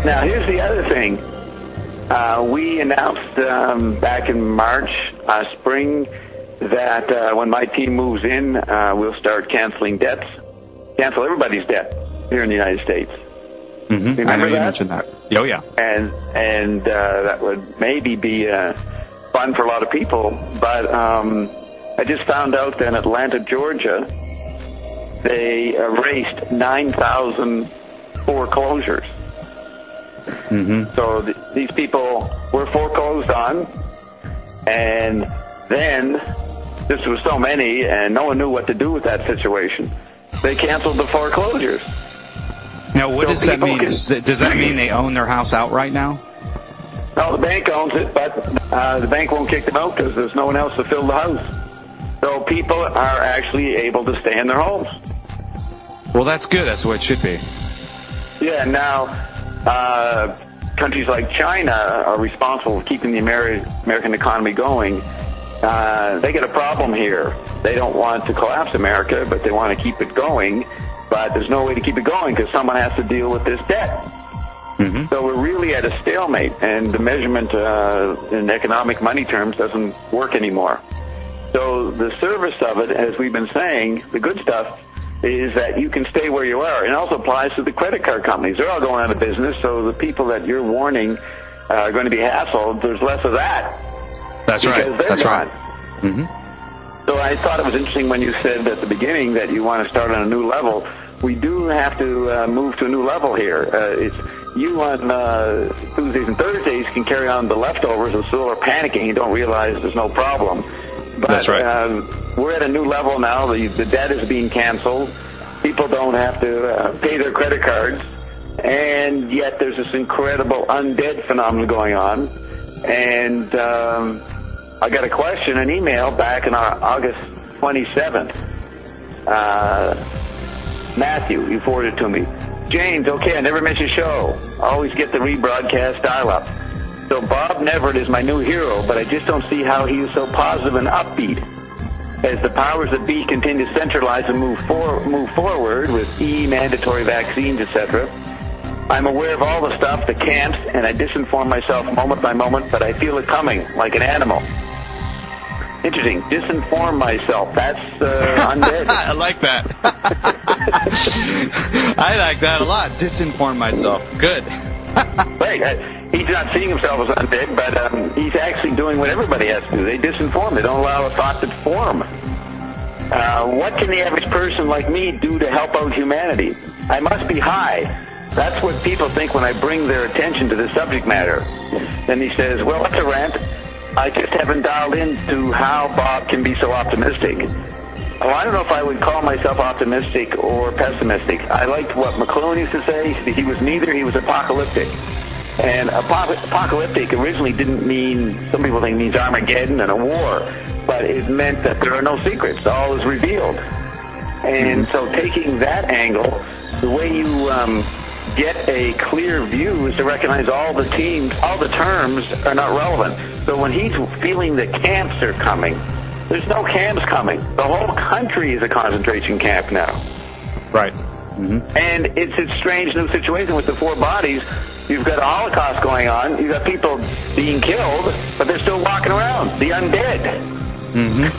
Now, here's the other thing. We announced back in March, spring, that when my team moves in, we'll start canceling debts. Cancel everybody's debt here in the United States. Mm-hmm. Remember I know you that? mentioned that. Oh, yeah. And that would maybe be fun for a lot of people. But I just found out that in Atlanta, Georgia, they erased 9,000 foreclosures. Mm-hmm. So these people were foreclosed on, and then this was so many, and no one knew what to do with that situation. They canceled the foreclosures. Now, what does that mean? Does that mean they own their house outright now? No, the bank owns it, but the bank won't kick them out because there's no one else to fill the house. So people are actually able to stay in their homes. Well, that's good. That's the way it should be. Yeah, now countries like China are responsible for keeping the American economy going. They get a problem here. They don't want to collapse America, but they want to keep it going. But there's no way to keep it going because someone has to deal with this debt. Mm-hmm. So we're really at a stalemate, and the measurement in economic money terms doesn't work anymore. So the service of it, as we've been saying, the good stuff, is that you can stay where you are. And it also applies to the credit card companies. They're all going out of business, so the people that you're warning are going to be hassled. There's less of that. That's right. That's right. Mm-hmm. So I thought it was interesting when you said at the beginning that you want to start on a new level. We do have to move to a new level here. It's you on Tuesdays and Thursdays can carry on the leftovers and still are panicking. You don't realize there's no problem. But that's right. We're at a new level now. The debt is being canceled. People don't have to pay their credit cards. And yet there's this incredible undead phenomenon going on. And I got a question, an email back on August 27th. Matthew, you forwarded it to me. James, okay, I never miss a show. Always get the rebroadcast dial-up. So Bob Neveritt is my new hero, but I just don't see how he is so positive and upbeat. As the powers that be continue to centralize and move forward with mandatory vaccines, etc., I'm aware of all the stuff, the camps, and I disinform myself moment by moment, but I feel it coming like an animal. Interesting. Disinform myself. That's undead. I like that. I like that a lot. Disinform myself. Good. Right. He's not seeing himself as undead, but he's actually doing what everybody has to do. They disinform. They don't allow a thought to form. What can the average person like me do to help out humanity? I must be high. That's what people think when I bring their attention to the subject matter. Then he says, well, that's a rant. I just haven't dialed into how Bob can be so optimistic. Oh, I don't know if I would call myself optimistic or pessimistic. I liked what McLuhan used to say. He was neither. He was apocalyptic. And apocalyptic originally didn't mean, some people think it means Armageddon and a war, but it meant that there are no secrets. All is revealed. And so taking that angle, the way you get a clear view is to recognize all the terms are not relevant. So when he's feeling that camps are coming, there's no camps coming. The whole country is a concentration camp now. Right. Mm-hmm. And it's a strange new situation with the four bodies. You've got a Holocaust going on. You've got people being killed, but they're still walking around, the undead. Mm-hmm.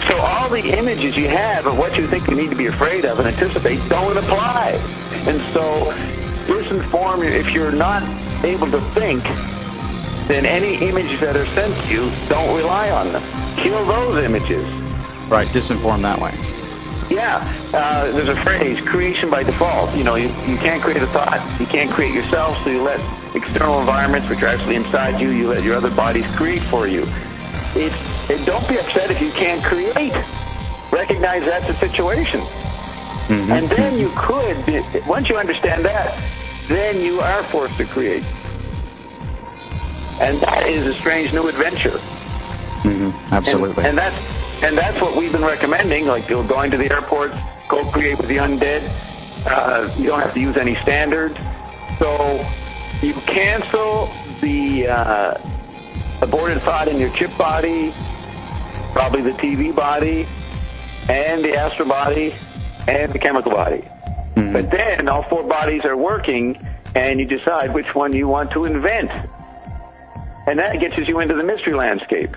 So all the images you have of what you think you need to be afraid of and anticipate don't apply. And so disinform, if you're not able to think, then any images that are sent to you, don't rely on them. Kill those images. Right, disinform that way. Yeah, there's a phrase, creation by default. You know, you can't create a thought. You can't create yourself, so you let external environments, which are actually inside you, you let your other bodies create for you. Don't be upset if you can't create. Recognize that's a situation. Mm-hmm. And then you could, once you understand that, then you are forced to create. And that is a strange new adventure. Mm-hmm. Absolutely. And that's what we've been recommending, like going to the airports, co-create with the undead. You don't have to use any standards. So you cancel the aborted thought in your chip body, probably the TV body, and the astral body, and the chemical body. Mm-hmm. But then all four bodies are working, and you decide which one you want to invent. And that gets you into the mystery landscape.